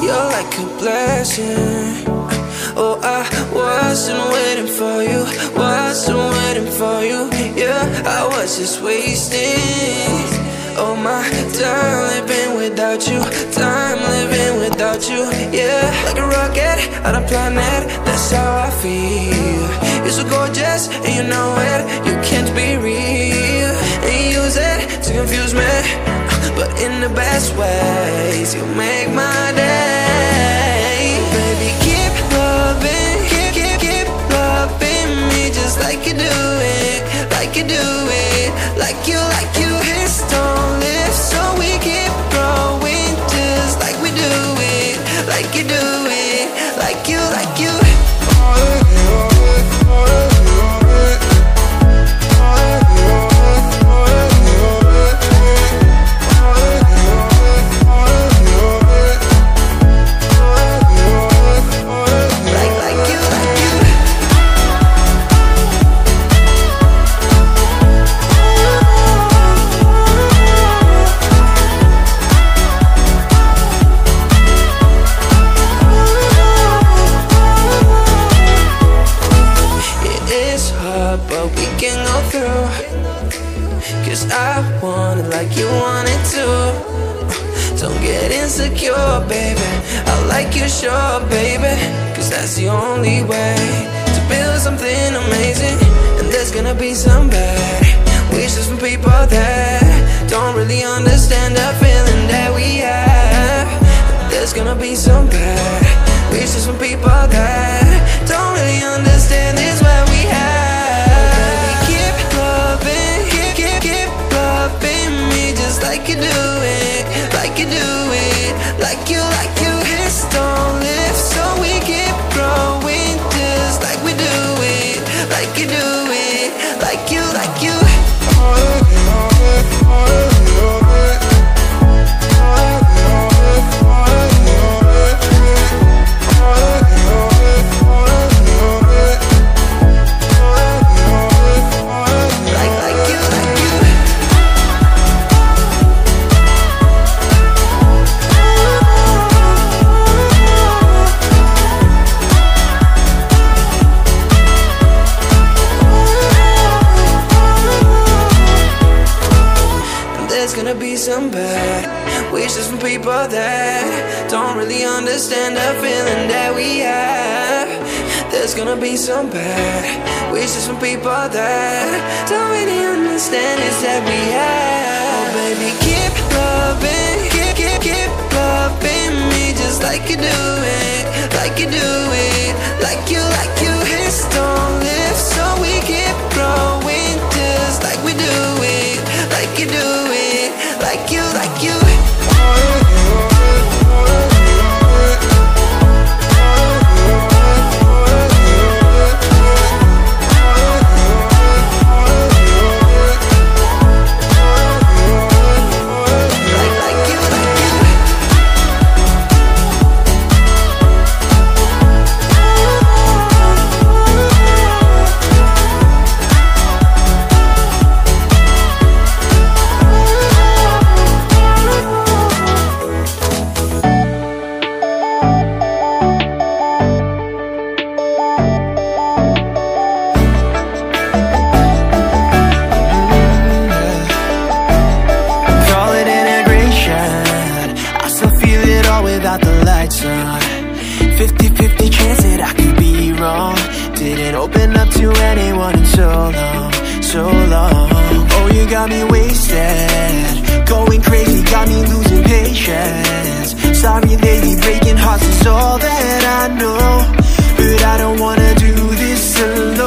You're like a blessing. Oh, I wasn't waiting for you, wasn't waiting for you. Yeah, I was just wasting all my time living without you, time living without you. Yeah, like a rocket on a planet, that's how I feel. You're so gorgeous and you know it, you can't be real. And you use it to confuse me, but in the best ways. You make my day. Baby, keep loving, keep loving me just like you do it, like you do it, like you hit don't live, so we keep growing just like we do it, like you do it, like you. But we can go through, 'cause I want it like you want it too. Don't get insecure, baby, I like you sure, baby, 'cause that's the only way to build something amazing. And there's gonna be some bad wishes from people that don't really understand the feeling that we have. There's gonna be some bad wishes from people that don't really understand this what we have. Like you do it, like you do it, like you hit don't live, so we keep growing just like we do it, like you do it, like you. There's gonna be some bad wishes from people that don't really understand the feeling that we have. There's gonna be some bad wishes from people that don't really understand this that we have. Oh baby, keep loving, keep loving me just like you do it, like you do it, like you hit don't live, so we keep growing just like we do it, like you do it, like you. Without the lights on, 50-50 chance that I could be wrong. Didn't open up to anyone in so long. Oh, you got me wasted, going crazy, got me losing patience. Sorry lady, breaking hearts is all that I know, but I don't wanna do this alone.